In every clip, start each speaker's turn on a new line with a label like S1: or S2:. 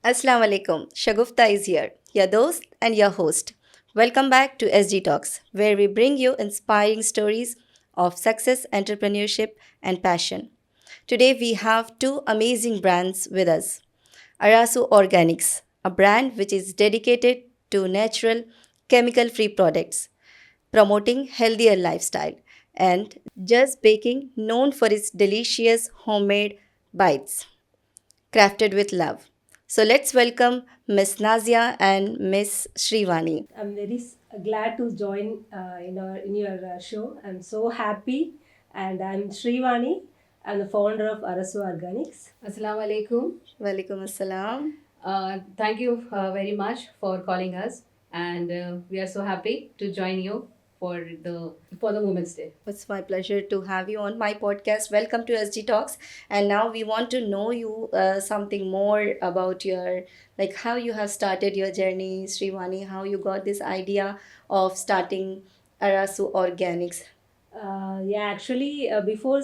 S1: Assalamu alaikum. Shagufta is here, your host and your host. Welcome back to SG Talks, where we bring you inspiring stories of success, entrepreneurship, and passion. Today we have two amazing brands with us. Arasu Organics, a brand which is dedicated to natural, chemical free products, promoting healthier lifestyle, and Just Baking, known for its delicious homemade bites crafted with love. So let's welcome Miss Nazia and Miss Shrivani.
S2: I'm very glad to join in your show. I'm so happy, and I'm Shrivani. I'm the founder of Arasu Organics.
S3: Assalamu alaikum.
S1: Walaikum assalam.
S3: Thank you very much for calling us, and we are so happy to join you for the Women's Day.
S1: It's my pleasure to have you on my podcast. Welcome to SG Talks. And now we want to know you something more about your, like how you have started your journey, Srivani, how you got this idea of starting Arasu Organics.
S2: Before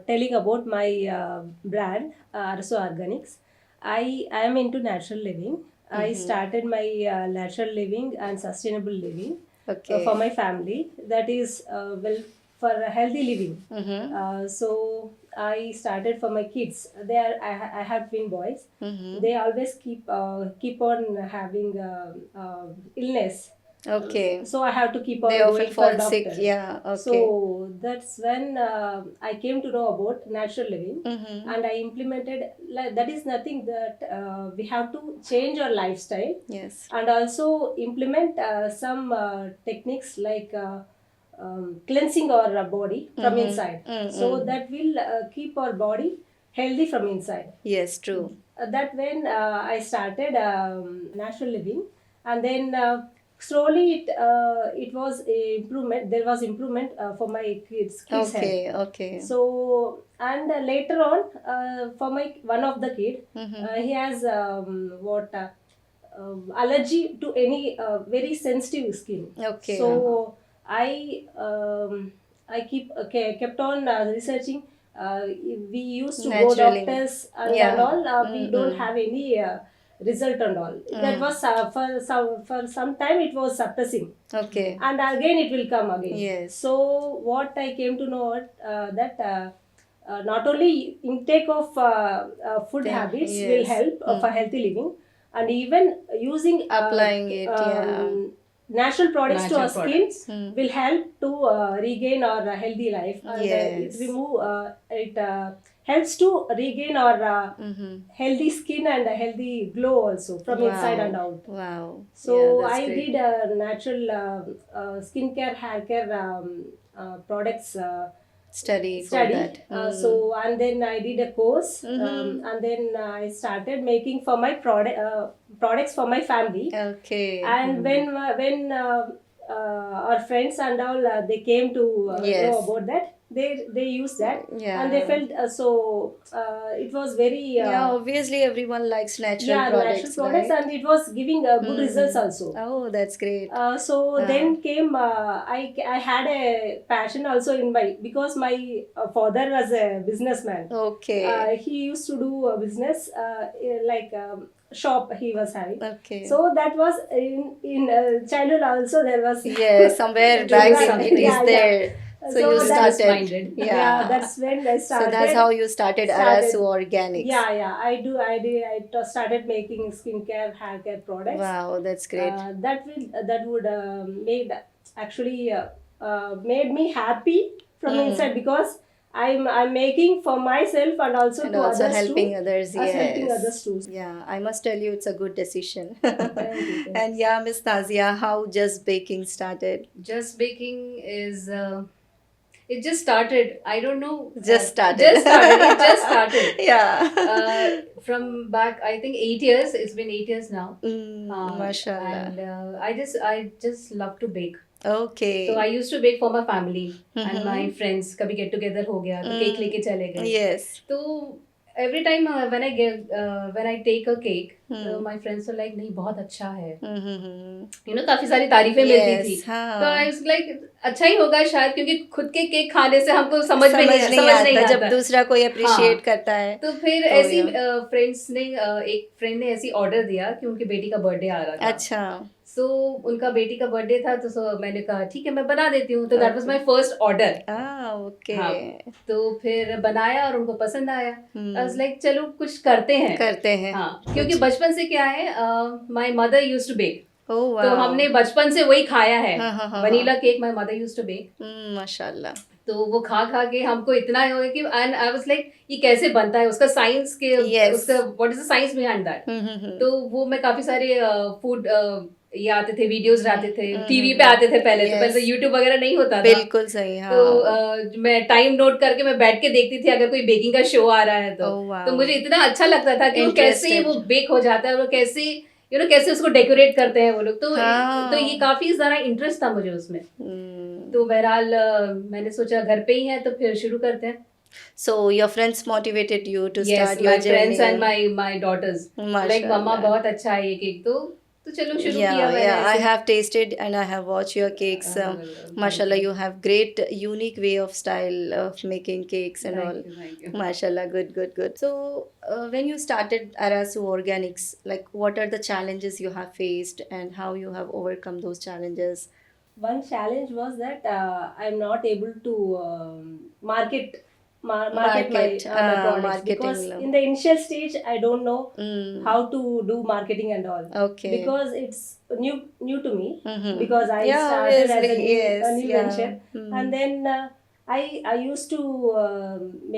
S2: telling about my brand, Arasu Organics, I am into natural living. I started my natural living and sustainable living
S1: Okay.
S2: for my family. That is, for a healthy living.
S1: Mm-hmm.
S2: So I started for my kids. I have twin boys.
S1: Mm-hmm.
S2: They always keep on having illness.
S1: Okay.
S2: So I have to keep on
S1: They
S2: going
S1: often
S2: for
S1: fall
S2: doctor.
S1: sick. Yeah. Okay.
S2: So that's when I came to know about natural living,
S1: Mm-hmm.
S2: and I implemented. That is nothing that we have to change our lifestyle,
S1: Yes.
S2: and also implement some techniques like cleansing our body from
S1: Mm-hmm.
S2: inside.
S1: Mm-hmm.
S2: So that will keep our body healthy from inside.
S1: Yes, true.
S2: That when I started natural living, and then slowly it was a improvement. There was improvement for my kids health.
S1: Okay, okay.
S2: So and later on, for my one of the kid,
S1: Mm-hmm.
S2: he has what allergy to any very sensitive skin.
S1: Okay.
S2: So I kept on researching. We used to go
S1: Naturally.
S2: doctors and
S1: Yeah.
S2: all. We don't
S1: Mm-mm.
S2: have any result and all. That was for some time it was suppressing,
S1: Okay.
S2: and again it will come again.
S1: Yes.
S2: So what I came to know that not only intake of food
S1: Then,
S2: habits will
S1: yes.
S2: help for healthy living, and even using
S1: Applying it, yeah.
S2: natural products to
S3: Natural
S2: our skin
S3: products.
S2: will help to regain our healthy life, and
S1: Yes.
S2: it helps to regain our
S1: Mm-hmm.
S2: healthy skin and a healthy glow also from inside and out.
S1: Wow.
S2: So
S1: Yeah, that's
S2: I
S1: great.
S2: did natural skincare, hair care products
S1: Study for
S2: study.
S1: that.
S2: So and then I did a course, and then I started making for my products for my family.
S1: Okay.
S2: And when our friends and all they came to
S1: Yes.
S2: know about that, they used that,
S1: Yeah.
S2: and they felt it was very
S1: Yeah, obviously everyone likes natural
S2: yeah,
S1: products,
S2: natural products,
S1: right?
S2: and it was giving good results also.
S1: Oh, that's great.
S2: So then came I had a passion also in my, because my father was a businessman.
S1: Okay.
S2: He used to do a business like shop he was having.
S1: Okay.
S2: So that was in childhood also there was
S1: Yeah, somewhere
S2: there
S1: back
S2: was
S1: in
S2: something,
S1: it is there. So you
S2: that's
S1: started.
S2: yeah, that's when I
S1: So
S2: started.
S1: that's how you started Arasu Organics.
S2: Yeah, I started making skincare, hair care products.
S1: Wow, that's great.
S2: That would made actually made me happy from inside, because I'm making for myself and also
S1: And
S2: to
S1: also
S2: others
S1: helping
S2: too.
S1: others,
S2: Us helping
S1: yes.
S2: others too.
S1: Yeah, I must tell you, it's a good decision.
S2: Thank you.
S1: And yeah, Miss Nazia, how Just Baking started?
S3: Just baking is it just started. I don't know.
S1: Just started.
S3: Just started. It just started.
S1: Yeah.
S3: From back, I think 8 years. It's been 8 years now.
S1: Mashallah.
S3: And I just love to bake.
S1: Okay.
S3: So I used to bake for my family and my friends. कभी get together हो गया तो cake लेके चले गए.
S1: Yes.
S3: तो every time when I take a cake, my friends were like, नहीं बहुत अच्छा है, काफी सारी तारीफें मिलती थी.
S1: Yes, हाँ.
S3: तो आई वाज लाइक अच्छा ही होगा शायद, क्योंकि खुद के केक खाने से हमको समझ में
S1: समझ नहीं आता जब दूसरा कोई अप्रिशिएट
S3: हाँ.
S1: करता है.
S3: तो फिर
S1: तो
S3: ऐसी
S1: या.
S3: फ्रेंड्स ने एक फ्रेंड ने ऐसी ऑर्डर दिया कि उनकी बेटी का बर्थडे आ रहा था.
S1: अच्छा.
S3: सो उनका बेटी का बर्थडे था, तो मैंने कहा ठीक है मैं बना देती हूँ. तो that was
S1: Okay.
S3: My first order.
S1: Okay.
S3: हाँ. तो फिर बनाया और उनको पसंद आया.
S1: हम्म.
S3: आई वाज लाइक चलो कुछ करते हैं.
S1: करते हैं.
S3: हाँ, क्योंकि बचपन से क्या है, my mother used to bake.
S1: Oh
S3: तो
S1: वाओ.
S3: हमने बचपन से वही खाया है.
S1: हाँ.
S3: Vanilla cake my mother used to bake.
S1: माशाल्लाह.
S3: तो वो खा खा के हमको इतना हो गया कि एंड आई वाज लाइक ये कैसे बनता है, उसका साइंस के
S1: Yes.
S3: उसका what is the science behind that. तो वो मैं काफी सारे फूड ये आते थे, वीडियोस आते थे, टीवी पे आते थे पहले. तो पहले तो
S1: Yes.
S3: यूट्यूब वगैरह नहीं होता था.
S1: बिल्कुल सही. हाँ.
S3: तो मैं टाइम नोट करके मैं बैठ के देखती थी अगर कोई बेकिंग का शो आ रहा है तो.
S1: Oh, wow.
S3: तो मुझे इतना अच्छा लगता था कि वो कैसे
S1: Interested.
S3: वो बेक हो जाता है और वो कैसे कैसे उसको डेकोरेट करते हैं वो लोग. तो
S1: हाँ.
S3: तो ये काफी सारा इंटरेस्ट था मुझे उसमें.
S1: Hmm.
S3: तो बहरहाल मैंने सोचा घर पे ही है तो फिर शुरू करते हैं.
S1: So your friends motivated you to
S3: Yes,
S1: start your
S3: my friends
S1: journey.
S3: and my daughters. Like
S1: माशाल्लाह.
S3: मम्मा बहुत अच्छा है ये केक. तो चलो शुरू किया
S1: Yeah,
S3: मैंने
S1: yeah. I
S3: ऐसे.
S1: have tasted and I have watched your cakes. Mashallah, you have great, unique way of style of making cakes and all.
S3: Thank you.
S1: Mashallah, good. So, when you started Arasu Organics, like what are the challenges you have faced and how you have overcome those challenges?
S2: One challenge was that I'm not able to market my
S1: Market,
S2: products,
S1: marketing
S2: because
S1: lo.
S2: in the initial stage I don't know
S1: Mm.
S2: how to do marketing and all.
S1: Okay.
S2: Because it's new to me.
S1: Mhm.
S2: Because I
S1: Yeah,
S2: started as
S1: obviously, yes,
S2: a new
S1: yeah.
S2: venture.
S1: Mm.
S2: And then I used to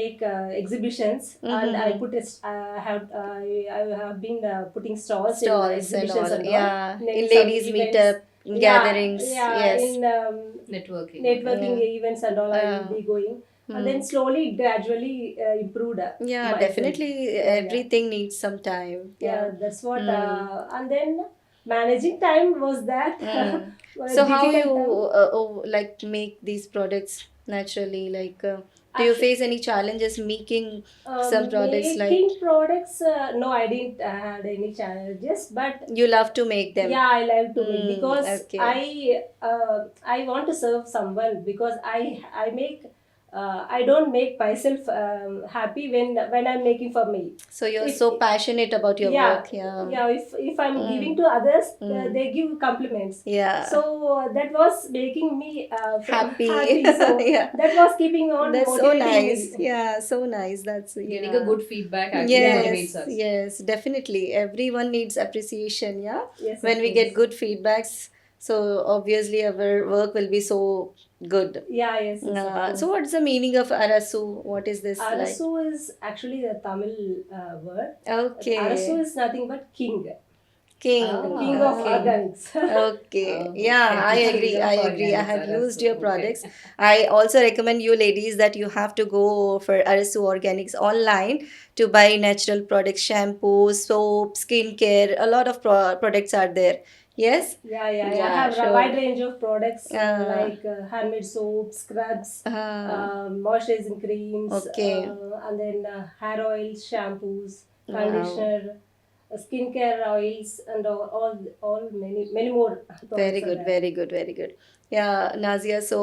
S2: make exhibitions, and I put I have been putting stalls in
S1: Stalls and
S2: exhibitions
S1: all.
S2: and all.
S1: Yeah.
S2: In
S1: In
S2: some
S1: ladies'
S2: events.
S1: meetup, in gatherings.
S2: Yeah,
S1: Yes.
S2: in
S3: Networking.
S2: networking
S1: Yeah.
S2: events and all. I will be going, and then slowly, gradually improved.
S1: Yeah,
S2: myself.
S1: definitely.
S2: Yeah.
S1: Everything needs some time.
S2: Yeah, that's what.
S1: Mm.
S2: And then managing time was that.
S1: Mm.
S2: a
S1: So how
S2: difficult
S1: you
S2: time.
S1: like make these products naturally? Like, do you face any challenges making some products? Like
S2: Making products, no, I didn't had any challenges, but
S1: you love to make them.
S2: yeah, I like to make,
S1: Mm,
S2: because
S1: okay.
S2: I want to serve someone, because I make. I don't make myself happy when I'm making for me.
S1: So you're
S2: If-
S1: so passionate about your
S2: yeah,
S1: work. Yeah.
S2: yeah. If I'm giving to others, they give compliments.
S1: Yeah.
S2: So that was making me
S1: Happy.
S2: So
S1: Yeah.
S2: that was keeping on
S1: That's so
S2: motivating
S1: nice.
S2: me.
S1: Yeah, so nice. That's
S3: Getting
S1: yeah.
S3: a good feedback actually motivates
S1: Yes,
S3: us.
S1: yes, definitely. Everyone needs appreciation, yeah.
S2: Yes,
S1: When
S2: of
S1: we
S2: course.
S1: get good feedbacks, so obviously our work will be so good.
S2: Yeah, yes. Of course.
S1: So what's the meaning of Arasu? What is this
S2: Arasu is actually a Tamil word.
S1: like? Okay.
S2: Arasu is nothing but king.
S1: King.
S2: King of
S1: Okay.
S2: organics.
S1: Okay.
S3: Oh,
S1: Yeah,
S3: okay.
S1: I
S3: King
S1: agree.
S3: of
S1: I agree. I
S3: organics,
S1: have
S3: Arasu,
S1: used your
S3: okay.
S1: products. I also recommend you ladies that you have to go for Arasu Organics online to buy natural products, shampoo, soap, skincare. A lot of products are there. Yes.
S2: Yeah. I
S1: Yeah,
S2: have
S1: sure.
S2: a wide range of products
S1: Uh,
S2: like handmade soaps, scrubs, moisturizing creams,
S1: Okay.
S2: and then hair oils, shampoos,
S1: Wow.
S2: conditioner, skincare oils, and all many more. Products
S1: Very
S2: are
S1: good.
S2: there.
S1: Very good. Very good. Yeah, Nazia. So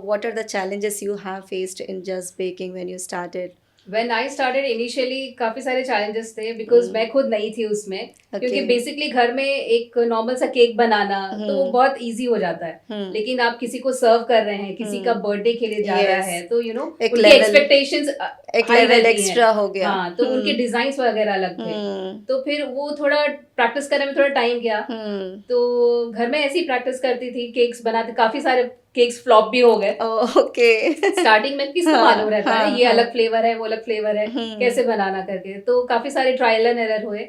S1: what are the challenges you have faced in just baking when you started?
S3: When I started initially काफी सारे challenges थे because मैं खुद नई थी उसमें, क्योंकि basically घर में एक नॉर्मल सा केक बनाना तो वो बहुत इजी हो जाता है, लेकिन आप किसी को सर्व कर रहे हैं, किसी का बर्थडे के लिए जा रहा है, तो
S1: एक
S3: उनकी
S1: level-
S3: एक्सपेक्टेशंस
S1: एक लेवल एक्स्ट्रा हो गया.
S3: हाँ, तो उनके डिजाइन्स वगैरह अलग थे, तो फिर वो थोड़ा प्रैक्टिस करने में थोड़ा टाइम गया. तो घर में ऐसी प्रैक्टिस करती थी, केक्स बनाते, काफी सारे केक्स फ्लॉप भी हो गए.
S1: ओके.
S3: स्टार्टिंग में किसको मालूम रहता है ये अलग फ्लेवर है वो अलग फ्लेवर है कैसे बनाना करके, तो काफी सारे ट्रायल एंड एरर हुए.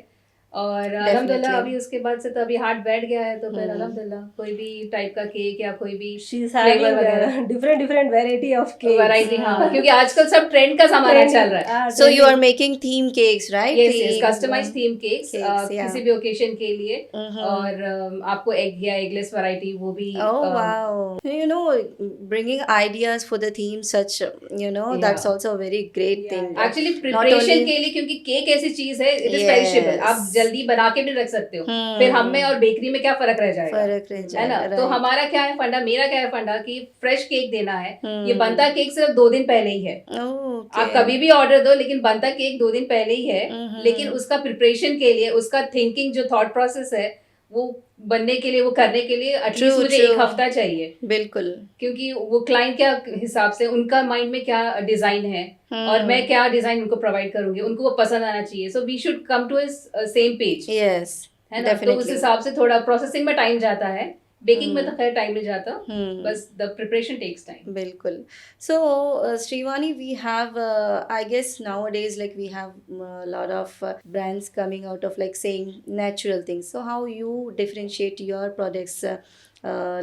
S3: और अल्हम्दुलिल्लाह
S1: Definitely.
S3: अभी उसके बाद से तो अभी हार्ट बैठ गया है, तो फिर
S1: Hmm.
S3: अल्हम्दुलिल्लाह कोई भी टाइप का केक या कोई भी
S2: She's
S3: फ्लेवर
S2: having
S3: वगैरह
S2: different variety of cakes.
S3: Variety, हाँ, क्योंकि आजकल सब ट्रेंड का जमाना चल रहा है।
S1: So you are making theme cakes, right?
S3: Yes yes,
S1: Theme
S3: customize theme cakes
S1: cakes, yeah.
S3: किसी भी ओकेशन के लिए,
S1: Mhm.
S3: और आपको एग या एगलेस वैरायटी वो भी
S1: Oh wow! You know, bringing ideas for the theme, such that's
S3: Yeah.
S1: also a very great
S2: Yeah,
S1: thing.
S2: yeah.
S3: Actually
S1: Not
S3: preparation
S1: only-
S3: के लिए, क्योंकि केक ऐसी चीज है, इट इज
S1: Yes.
S3: पेरिशेबल, आप जल्दी बना के भी रख सकते हो, फिर हम में और बेकरी में क्या फरक रह जाएगा,
S1: फर्क रह
S3: है
S1: जाएगा,
S3: ना। तो
S1: right.
S3: हमारा क्या है फंडा, मेरा क्या है फंडा कि फ्रेश केक देना है।
S1: Hmm.
S3: ये बनता केक सिर्फ 2 दिन पहले ही है,
S1: Oh,
S3: आप
S1: okay.
S3: कभी भी ऑर्डर दो, लेकिन बनता केक 2 दिन पहले ही है।
S1: Mhm.
S3: लेकिन उसका प्रिपरेशन के लिए, उसका थिंकिंग जो थॉट प्रोसेस है, वो बनने के लिए, वो करने के लिए एटलीस्ट
S1: True,
S3: मुझे
S1: true.
S3: 1 हफ्ता चाहिए,
S1: बिल्कुल.
S3: क्योंकि वो क्लाइंट क्या हिसाब से, उनका माइंड में क्या डिजाइन है और मैं क्या डिजाइन उनको प्रोवाइड करूंगी, उनको वो पसंद आना चाहिए। So we should come to same page,
S1: Yes.
S3: है ना। तो उस
S1: Definitely.
S3: हिसाब से थोड़ा प्रोसेसिंग में टाइम जाता है, बेकिंग में तो खैर टाइम नहीं जाता,
S1: Hmm.
S3: बस द प्रिपरेशन टेक्स टाइम।
S1: बिल्कुल. So, Srivani, we have, I guess nowadays, like we have a lot of brands coming out of like saying natural things. So, how you differentiate your products?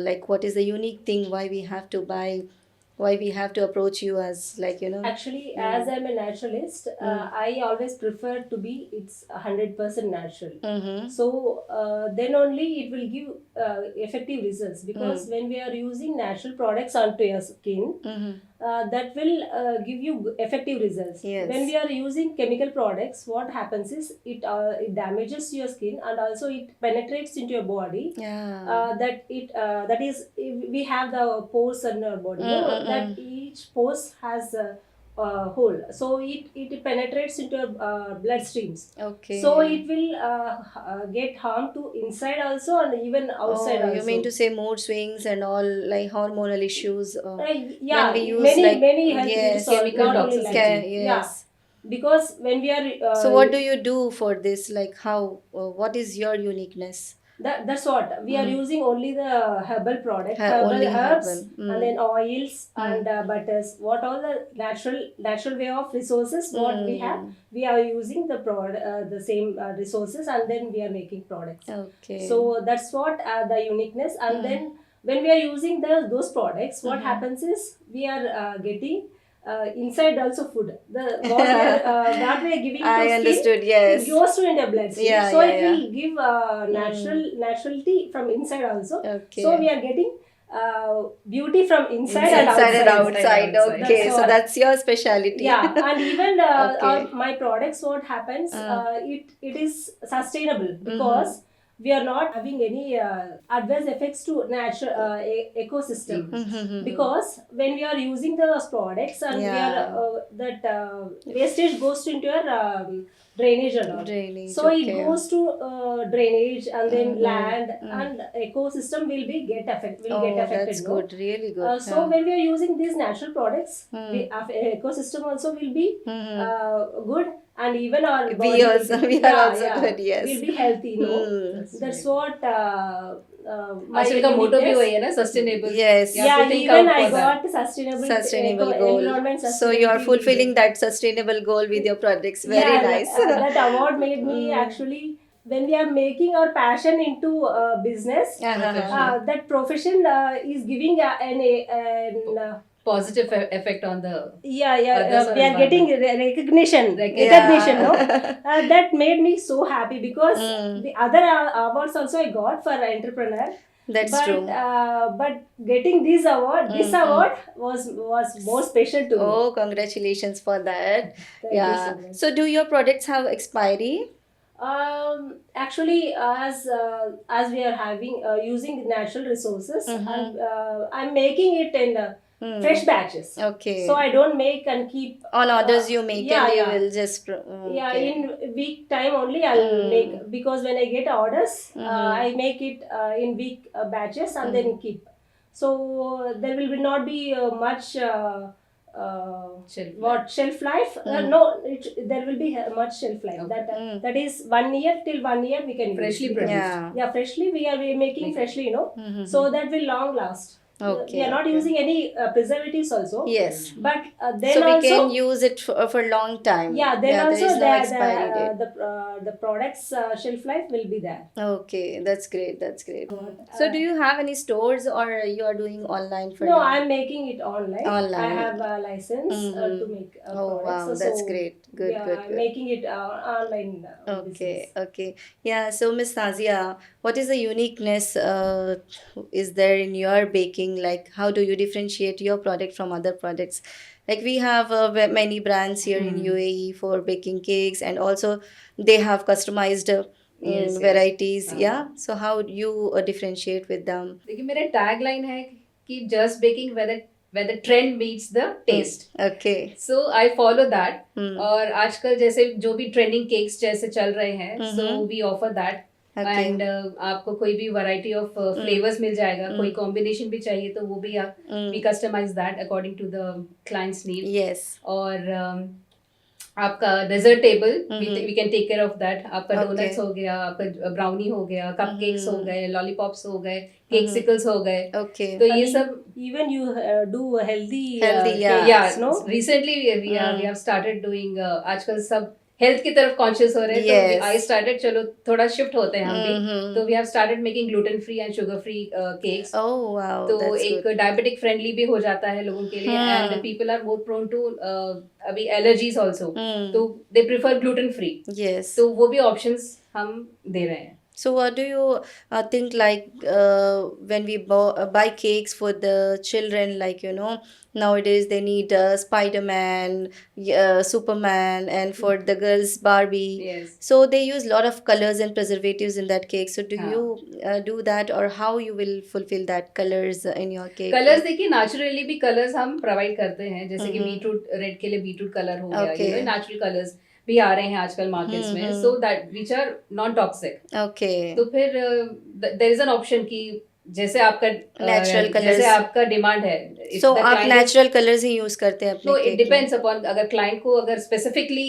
S1: Like, what is the unique thing? Why we have to buy? Why we have to approach you as like
S2: Actually, as I'm a naturalist, I always prefer to be it's 100% natural.
S1: Mm-hmm.
S2: So then only it will give effective results, because when we are using natural products onto your skin,
S1: Mm-hmm.
S2: that will give you effective results.
S1: Yes.
S2: When we are using chemical products, what happens is it damages your skin, and also it penetrates into your body.
S1: Yeah.
S2: That is, we have the pores in our body, no? That each pores has a hole, so it penetrates into our blood streams.
S1: Okay.
S2: So it will get harm to inside also, and even outside
S1: Oh,
S2: also.
S1: you mean to say mood swings and all like hormonal issues?
S2: Yeah,
S1: when we use
S2: many
S1: like
S2: many health
S1: yes,
S2: issues,
S3: chemical
S2: not only like
S3: toxicity.
S2: that.
S1: yes.
S2: Yeah, because when we are
S1: So what do you do for this? Like how? What is your uniqueness?
S2: that's what we are using, only the herbal product,
S1: Only
S2: herbs,
S1: herbal.
S2: and then oils and butters. What all the natural way of resources what we have, we are using the same resources, and then we are making products.
S1: Okay.
S2: So that's what the uniqueness. And then when we are using those products, what happens is we are getting inside also food. What we are giving to
S1: I
S2: skin,
S1: understood. Yes.
S2: it goes to in the bloodstream.
S1: Yeah,
S2: So
S1: yeah,
S2: it
S1: yeah.
S2: will give naturality from inside also.
S1: Okay.
S2: So we are getting beauty from inside and
S1: Inside and
S2: outside.
S1: outside. Okay,
S2: That's
S1: so
S2: what.
S1: that's your specialty.
S2: Yeah, and even
S1: Okay.
S2: my products, what happens, it is sustainable, because we are not having any adverse effects to natural ecosystem. Because when we are using those products, and we
S1: Yeah.
S2: are that wastage goes into your drainage and all.
S1: Drainage,
S2: So it
S1: okay.
S2: goes to drainage, and then land, and ecosystem will get affected.
S1: Oh,
S2: affected,
S1: that's
S2: no?
S1: good. Really good.
S2: So when we are using these natural products, ecosystem also will be good, and even our
S1: We
S2: body will
S1: also-
S2: be-
S1: we are also good, yes.
S2: will be healthy, no? That's what my
S3: आजकल का मोटो भी
S2: uniqueness.
S3: वही है ना, sustainable.
S1: Yes.
S2: Yeah, even I got
S1: Sustainable
S2: environment
S1: goal. So you are
S2: sustainability.
S1: fulfilling that sustainable goal with your products. Very
S2: Yeah,
S1: nice.
S2: that award made me actually, when we are making our passion into business, that profession is giving an
S3: Positive effect on the
S2: we
S3: Others or
S2: are getting recognition, no? That made me so happy, because the other awards also I got for entrepreneur.
S1: That's
S2: but,
S1: true.
S2: But getting this award was more special to me.
S1: Oh, congratulations for that.
S2: Thank you
S1: Yeah.
S2: so much.
S1: So do your products have expiry?
S2: Actually, as we are having using the natural resources, and I'm making it in fresh batches.
S1: Okay.
S2: So I don't make and keep
S1: On orders you make
S2: yeah,
S1: and you
S2: yeah.
S1: will just
S2: Yeah,
S1: okay.
S2: in week time only I'll make, because when I get orders, I make it in week batches, and then keep. So there will not be much shelf life. No, there will be much shelf life.
S3: Okay.
S2: That is 1 year, till 1 year we can use.
S3: Freshly
S2: Because-
S3: produced.
S1: Yeah.
S2: Yeah, freshly we are making freshly, so that will long last. We
S1: Okay,
S2: are not
S1: okay.
S2: using any preservatives also.
S1: Yes.
S2: But then
S1: So we
S2: also,
S1: can use it for long time.
S2: yeah, then
S1: Yeah, there
S2: also
S1: is no expiry date.
S2: the product's shelf life will be there.
S1: Okay, that's great. That's great.
S2: But,
S1: So do you have any stores or you are doing online for
S2: no,
S1: now?
S2: I'm making it online. I
S1: Online.
S2: have a license to
S1: Mm-hmm.
S2: make
S1: Oh
S2: products.
S1: wow, that's
S2: So
S1: great. Good,
S2: yeah,
S1: good,
S2: I'm
S1: good.
S2: making it online
S1: Okay,
S2: business.
S1: okay. Yeah, so Miss Nazia, what is the uniqueness is there in your baking? Like, how do you differentiate your product from other products? Like, we have many brands here in UAE for baking cakes, and also they have customized
S3: Yes, yes.
S1: varieties.
S3: हाँ.
S1: Yeah, so how you differentiate with them?
S3: देखिए मेरा tag line है कि just baking where the trend meets the taste.
S1: Okay.
S3: So I follow that.
S1: Hmm.
S3: और आजकल जैसे जो भी ट्रेंडिंग केक्स जैसे चल रहे हैं, so
S1: Mhm.
S3: we offer that.
S1: Okay.
S3: And आपको कोई भी वैरायटी ऑफ फ्लेवर्स मिल जाएगा, कोई कॉम्बिनेशन भी चाहिए तो वो भी आप we customize that according to the clients need.
S1: Yes.
S3: और आपका dessert table we can take care of that. आपका
S1: Okay.
S3: डोनट्स हो गया, आपका ब्राउनी हो गया, कप केक्स हो गए, लॉलीपॉप्स हो गए,
S1: Mhm.
S3: केक सिकल्स हो गए.
S1: Okay.
S3: तो ये
S2: And
S3: सब
S2: even you do healthy
S1: Healthy, yeah.
S2: cakes, no?
S3: Recently we have started doing. आजकल सब हेल्थ की तरफ कॉन्शियस हो रहे हैं.
S1: Yes.
S3: तो आई स्टार्टेड चलो थोड़ा शिफ्ट होते हैं हम भी.
S1: Mhm.
S3: तो we have started making gluten free and sugar free cakes.
S1: Oh wow,
S3: तो
S1: that's
S3: एक
S1: good.
S3: डायबिटिक फ्रेंडली भी हो जाता है लोगों के लिए. And people are more prone to अभी एलर्जीज आल्सो.
S1: Hmm.
S3: तो they prefer gluten free.
S1: Yes.
S3: तो वो भी ऑप्शंस हम दे रहे हैं.
S1: So what do you think like when we buy cakes for the children, like nowadays they need Spider-Man, Superman, and for the girls Barbie.
S3: Yes.
S1: So they use lot of colors and preservatives in that cake. So do
S3: हाँ.
S1: you do that, or how you will fulfill that colors in your cake?
S3: Colours देखिए naturally भी colours हम provide करते हैं. जैसे कि
S1: Mhm.
S3: Beetroot red के लिए बीटरूट कलर हो गया.
S1: Okay.
S3: नेचुरल कलर्स भी आ रहे हैं आजकल मार्केट्स में. So that which are non toxic.
S1: Okay.
S3: तो फिर देयर इज एन ऑप्शन कि जैसे आपका
S1: Natural colours.
S3: जैसे आपका डिमांड है. If
S1: So
S3: the
S1: आप
S3: client is-
S1: natural colors he use करते हैं अपने
S3: No,
S1: cake
S3: it
S1: में?
S3: depends upon अगर क्लाइंट को अगर स्पेसिफिकली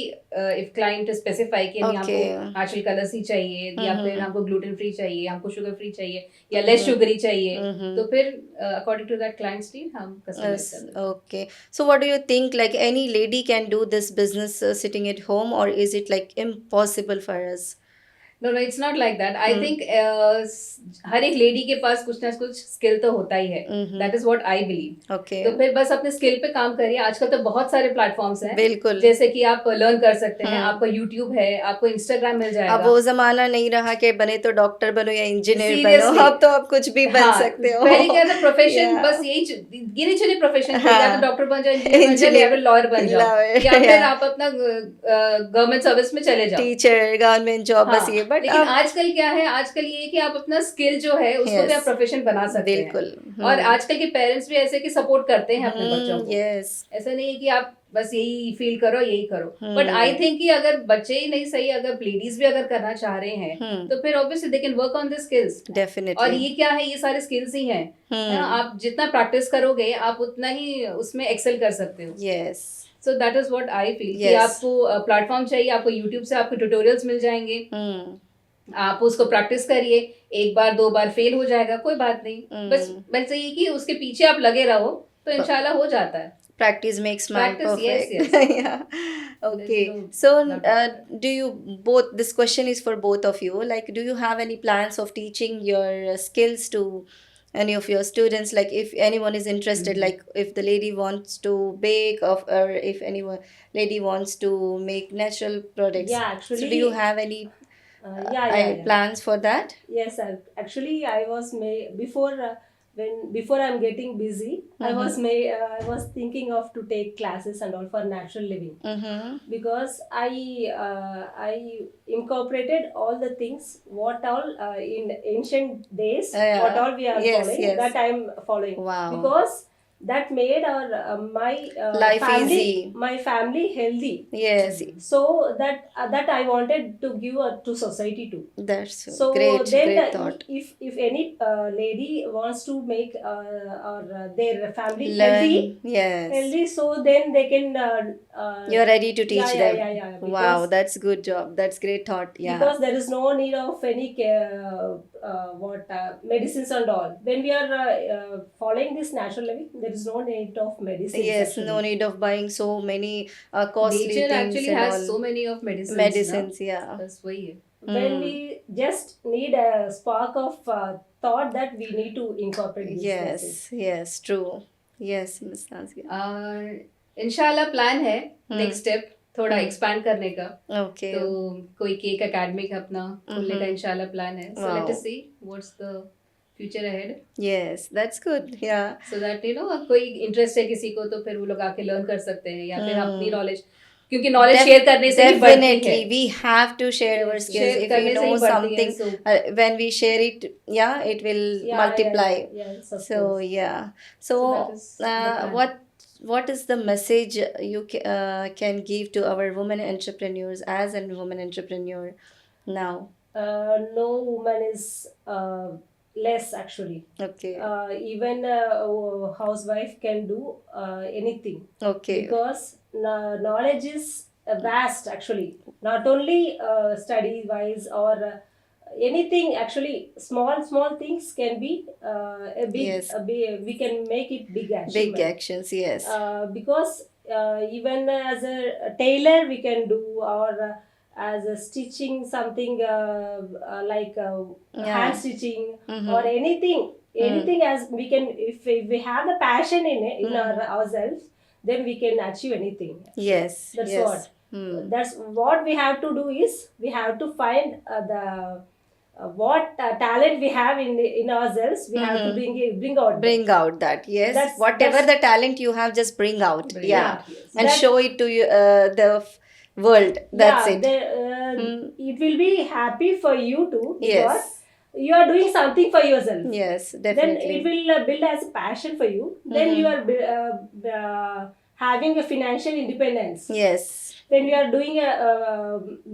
S3: इफ क्लाइंट स्पेसिफाई कि नहीं
S1: Okay.
S3: हमको नेचुरल कलर्स ही चाहिए या
S1: Mhm.
S3: फिर हमको ग्लूटेन फ्री चाहिए, हमको शुगर फ्री चाहिए या लेस शुगरी चाहिए,
S1: Mhm.
S3: तो फिर according to that clients need हम कस्टमाइज
S1: Yes,
S3: करते हैं.
S1: okay. So what do you think, like any lady can do this business sitting at home, or is it like impossible for us?
S3: No no it's not like that. I think हर एक lady के पास कुछ ना कुछ skill तो होता ही है.
S1: Mhm.
S3: That is what I believe.
S1: Okay.
S3: तो फिर बस अपने स्किल पे काम करिए. आजकल तो बहुत सारे प्लेटफॉर्म्स हैं
S1: बिल्कुल.
S3: जैसे कि आप लर्न कर सकते हैं.
S1: हम्म.
S3: आपका यूट्यूब है, आपको इंस्टाग्राम मिल
S1: अब
S3: जाएगा.
S1: वो जमाना नहीं रहा कि बने तो डॉक्टर बनो या इंजीनियर बनो.
S3: Seriously.
S1: अब तो आप कुछ भी बन
S3: हाँ,
S1: सकते हो.
S3: पहले क्या था प्रोफेशन
S1: Yeah.
S3: बस यही गिने चुने प्रोफेशन थे.
S1: हाँ.
S3: या तो डॉक्टर बन जाओ, इंजीनियर बन जाओ,
S1: Engineer.
S3: या फिर लॉयर बन जाओ,
S1: Lawyer,
S3: या फिर
S1: yeah.
S3: आप अपना गवर्नमेंट सर्विस में चले जाओ.
S1: टीचर, गवर्नमेंट जॉब, बस
S3: हाँ,
S1: ये. बट
S3: लेकिन
S1: अब
S3: आजकल क्या है, आजकल ये है कि आप अपना स्किल जो है उसको
S1: Yes.
S3: भी आप प्रोफेशन बना सकते हैं.
S1: बिल्कुल.
S3: और आजकल के पेरेंट्स भी ऐसे कि सपोर्ट करते हैं अपने बच्चों को.
S1: यस.
S3: ऐसा नहीं है कि आप बस यही फील करो यही करो.
S1: हम्म.
S3: बट आई थिंक कि अगर बच्चे ही नहीं सही, अगर लेडीज भी अगर करना चाह रहे हैं
S1: हम्म.
S3: तो फिर obviously they can work on the skills. और
S1: डेफिनेटली.
S3: ये क्या है, ये सारे स्किल्स ही हैं. है ना? आप जितना प्रैक्टिस करोगे आप उतना ही उसमें एक्सेल कर सकते हो.
S1: Yes.
S3: So that is what I feel कि
S1: Yes.
S3: आपको प्लेटफॉर्म चाहिए. आपको यूट्यूब से आपको ट्यूटोरियल्स मिल जाएंगे. आप उसको प्रैक्टिस करिए. एक बार दो बार फेल हो जाएगा, कोई बात नहीं. बस ये कि उसके पीछे आप लगे रहो तो इंशाल्लाह हो जाता है.
S1: Practice makes man
S3: Practice, yes,
S1: perfect. Yeah. Okay.
S3: no
S1: So,
S3: doubt.
S1: do you both? This question is for both of you. Like, do you have any plans of teaching your skills to any of your students? Like, if anyone is interested, like if the lady wants to bake, or if anyone lady wants to make natural products.
S2: Yeah,
S1: So,
S2: actually.
S1: do you have any
S2: Yeah.
S1: plans for that?
S2: Yes, actually, I was before I'm getting busy, I was thinking of to take classes and all for natural living,
S1: Mm-hmm.
S2: because I incorporated all the things what all in ancient days,
S1: Yeah.
S2: what all we are
S1: Yes,
S2: following,
S1: yes.
S2: that I'm following.
S1: Wow.
S2: Because that made our my
S1: Life
S2: family
S1: easy.
S2: my family healthy.
S1: Yes.
S2: So that I wanted to give to society too.
S1: That's
S2: So
S1: great.
S2: then
S1: Great thought.
S2: if any lady wants to make or their family
S1: Learn.
S2: healthy,
S1: Yes.
S2: so then they can
S1: You're ready to teach
S2: yeah,
S1: them.
S2: yeah, yeah, yeah.
S1: Wow,
S2: Because,
S1: that's good job. That's great thought. Yeah.
S2: because there is no need of any medicines and all. When we are following this natural living, there is no need of medicines.
S1: Yes,
S2: actually.
S1: no need of buying so many costly
S3: Nature
S1: things
S3: actually
S1: and
S3: has
S1: all.
S3: so many of medicines.
S1: Medicines,
S3: ना?
S1: yeah.
S3: बस वही है.
S2: When we just need a spark of thought that we need to incorporate this message.
S1: Yes, yes, true. Yes, Miss Nazia.
S3: इंशाल्लाह plan है next step थोड़ा expand करने का.
S1: Okay.
S3: तो कोई केक एकेडमी का अपना खोलने का इंशाल्लाह प्लान है. So let
S1: Wow.
S3: Us see what's the future ahead.
S1: Yes, that's good. Yeah.
S3: So that you know कोई इंटरेस्ट है किसी को तो फिर वो लोग आके लर्न कर सकते हैं या फिर अपनी नॉलेज, क्योंकि नॉलेज शेयर करने से ही बढ़ती है.
S1: Definitely, we have to share our skills.
S3: Share
S1: If we
S3: करने से ही
S1: know
S3: बढ़ती है,
S1: something,
S3: so-
S1: when we share it, yeah, it will
S2: Yeah,
S1: multiply.
S2: yes, of
S1: So
S2: course.
S1: yeah. So,
S3: So that is the plan.
S1: what is the message you can give to our women entrepreneurs as a woman entrepreneur now?
S2: No woman is less actually.
S1: Okay.
S2: Even a housewife can do anything,
S1: Okay.
S2: because knowledge is vast actually. Not only study wise or anything, actually small things can be a big,
S1: Yes.
S2: we can make it big
S1: Big
S2: achievement.
S1: actions. Yes.
S2: Because even as a tailor we can do, or as a stitching something like
S1: Yeah.
S2: hand stitching,
S1: Mhm.
S2: or anything as we can, if we have the passion in it, in ourselves, then we can achieve anything.
S1: Yes.
S2: That's
S1: yes.
S2: what.
S1: Hmm.
S2: That's what we have to do, is we have to find the what talent we have in ourselves. We have to bring out.
S1: Bring out that. Yes.
S2: That's-
S1: Whatever
S2: that's-
S1: the talent you have, just bring out.
S3: Bring
S1: yeah.
S3: out, yes.
S1: And
S2: That-
S1: show it to you, the world. That's it.
S2: It will be happy for you too, because
S1: Yes.
S2: you are doing something for yourself.
S1: Yes.
S2: Then
S1: Definitely.
S2: it will build as a passion for you. Then you are having a financial independence.
S1: Yes.
S2: When you are doing a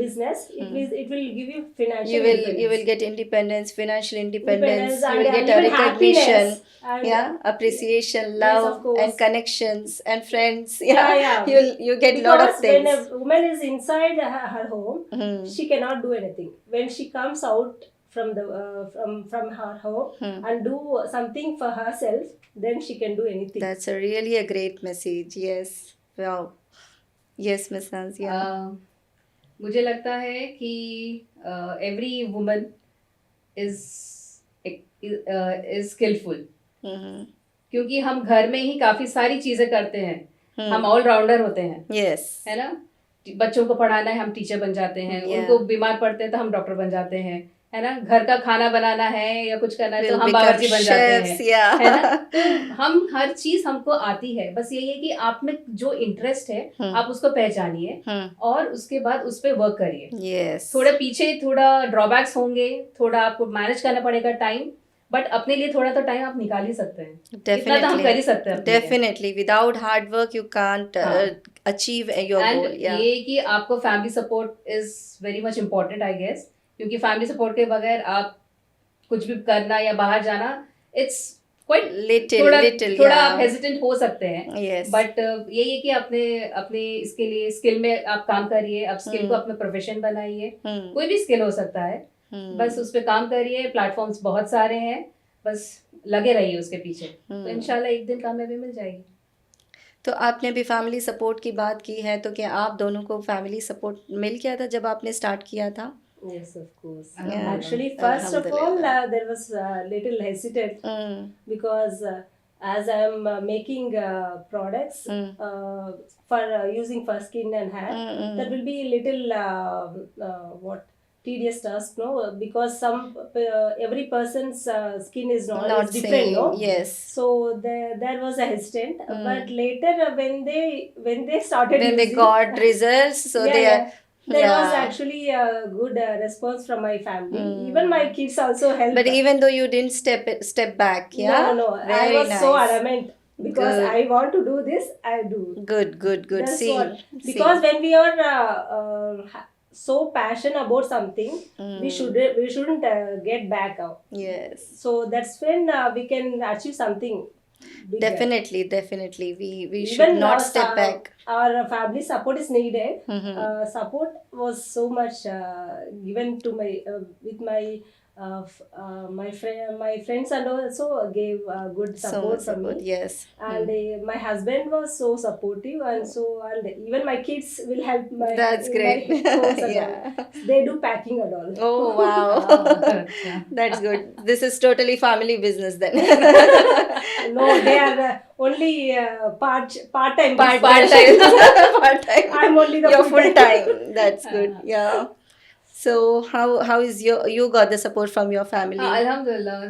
S2: business, it will give you financial
S1: You will
S2: independence.
S1: get independence, financial independence.
S2: Independence
S1: You will
S2: and
S1: get a
S2: even
S1: recognition.
S2: happiness and-
S1: Yeah, appreciation,
S2: Yes,
S1: love,
S2: of course.
S1: and connections and friends.
S2: Yeah, yeah.
S1: You get a lot of
S2: Because when
S1: things.
S2: a woman is inside her home,
S1: Hmm.
S2: she cannot do anything. When she comes out from the from her home and do something for herself, then she can do anything.
S1: That's a really a great message. Yes. Wow. Yes, Miss Nancy.
S3: मुझे लगता है कि every woman is skilful,
S1: Mm-hmm.
S3: क्योंकि हम घर में ही काफी सारी चीजें करते हैं. हम ऑलराउंडर होते हैं,
S1: Yes.
S3: है ना. बच्चों को पढ़ाना है, हम टीचर बन जाते हैं.
S1: Yeah.
S3: उनको बीमार पड़ते हैं तो हम डॉक्टर बन जाते हैं, है ना. घर का खाना बनाना है या कुछ करना है तो
S1: We'll
S3: हम
S1: become
S3: बावर्ची बन जाते
S1: chefs,
S3: हैं,
S1: yeah.
S3: है ना. तो हम हर चीज हमको आती है. बस यही है कि आप में जो इंटरेस्ट है आप उसको पहचानिए
S1: Hmm.
S3: और उसके बाद उस पर वर्क करिए.
S1: Yes.
S3: थोड़े पीछे थोड़ा ड्रॉबैक्स होंगे, थोड़ा आपको मैनेज करना पड़ेगा टाइम, बट अपने लिए थोड़ा तो टाइम आप निकाल ही सकते हैं. इतना तो हम कर ही सकते हैं अपने लिए.
S1: Definitely. Without hard work, you can't
S3: हाँ.
S1: achieve your
S3: एंड
S1: goal. Yeah.
S3: ये कि आपको family support is very much important I guess, क्योंकि फैमिली सपोर्ट के बगैर आप कुछ भी करना या बाहर जाना, इट्स क्वाइट
S1: Little.
S3: थोड़ा
S1: Yeah.
S3: आप हेजिटेंट हो सकते हैं.
S1: Yes.
S3: बट यही है कि अपने अपने इसके लिए स्किल में आप काम करिए, आप स्किल को अपना प्रोफेशन बनाइए.
S1: Hmm.
S3: कोई भी स्किल हो सकता है,
S1: Hmm.
S3: बस उस पर काम करिए. प्लेटफॉर्म्स बहुत सारे हैं, बस लगे रहिए उसके पीछे, तो इंशाल्लाह एक दिन कामयाबी मिल जाएगी.
S1: तो आपने भी फैमिली सपोर्ट की बात की है, तो क्या आप दोनों को फैमिली सपोर्ट मिल गया था जब आपने स्टार्ट किया था?
S2: Yes, of course.
S1: Yeah.
S2: Actually, first of all,
S1: Alhamdulillah.
S2: there was little hesitant,
S1: Mm.
S2: because as I am making products for using for skin and hair, that will be a little what tedious task, no? Because every person's skin is not is different,
S1: same.
S2: no?
S1: Yes.
S2: So there was a hesitant, but later when they started
S1: When they
S2: using,
S1: got results, so
S2: yeah,
S1: they
S2: yeah.
S1: are.
S2: There was
S1: Yeah.
S2: actually a good response from my family. Even my kids also helped.
S1: But even though you didn't step back, yeah.
S2: No, I
S1: Very
S2: was so
S1: nice.
S2: adamant, because
S1: Good.
S2: I want to do this. I do.
S1: Good.
S2: That's
S1: See,
S2: what.
S1: see.
S2: Because when we are so passionate about something, we shouldn't get back out.
S1: Yes.
S2: So that's when we can achieve something. bigger.
S1: Definitely. We should
S2: Even
S1: not
S2: now,
S1: step back.
S2: Our family support is needed.
S1: Mhm.
S2: Support was so much given to my with my friends, and also gave good
S1: So
S2: support
S1: much
S2: from
S1: support.
S2: me.
S1: Yes.
S2: And my husband was so supportive, and even my kids will help
S1: That's
S2: in
S1: great.
S2: my house and
S1: Yeah.
S2: all. They do packing and all.
S1: Oh wow.
S3: Acha.
S1: That's good. This is totally family business then.
S2: No, they are only part time.
S1: Part-time. Part-time.
S2: I'm only the
S1: You're
S2: full-time.
S1: full-time. That's good. Yeah. So how is you got the support from your family?
S3: हाँ अल्हम्दुलिल्लाह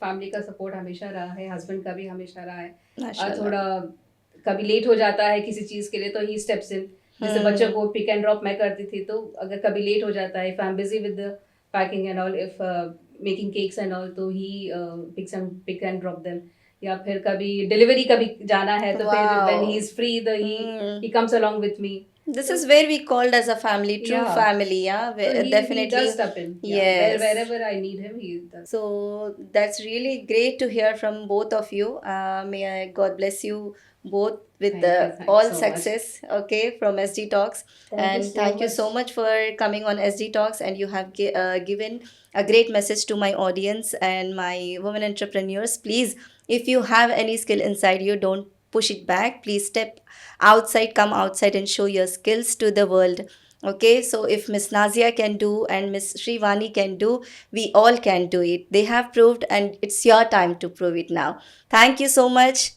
S3: family का support हमेशा रहा है, husband का भी हमेशा रहा है।
S1: माशाल्लाह।
S3: थोड़ा कभी लेट हो जाता है किसी चीज़ के लिए तो ही स्टेप्स इन, जैसे बच्चों को पिक एंड ड्रॉप मैं करती थी, तो अगर कभी लेट हो जाता है, if I am busy with the packing and all, if making cakes and all, तो ही पिक एंड ड्रॉप देम। या फिर कभी डिलीवरी कभी जाना है तो फिर
S1: Wow.
S3: When he is free the he comes along with me.
S1: This is where we called as a family, true
S3: Yeah.
S1: family, yeah.
S3: So
S1: Definitely.
S3: he does step in.
S1: Yes.
S3: Wherever I need him, he does.
S1: So that's really great to hear from both of you. May I, God bless you both with
S3: Thank you. Thanks
S1: all
S3: so much.
S1: success. Okay, from SD Talks, and thank you so much for coming on SD Talks, and you have given a great message to my audience and my women entrepreneurs. Please, if you have any skill inside you, don't push it back. Please step outside, come outside and show your skills to the world. Okay, so if Miss Nazia can do and Miss Shrivani can do, we all can do it. They have proved, and it's your time to prove it now. Thank you so much.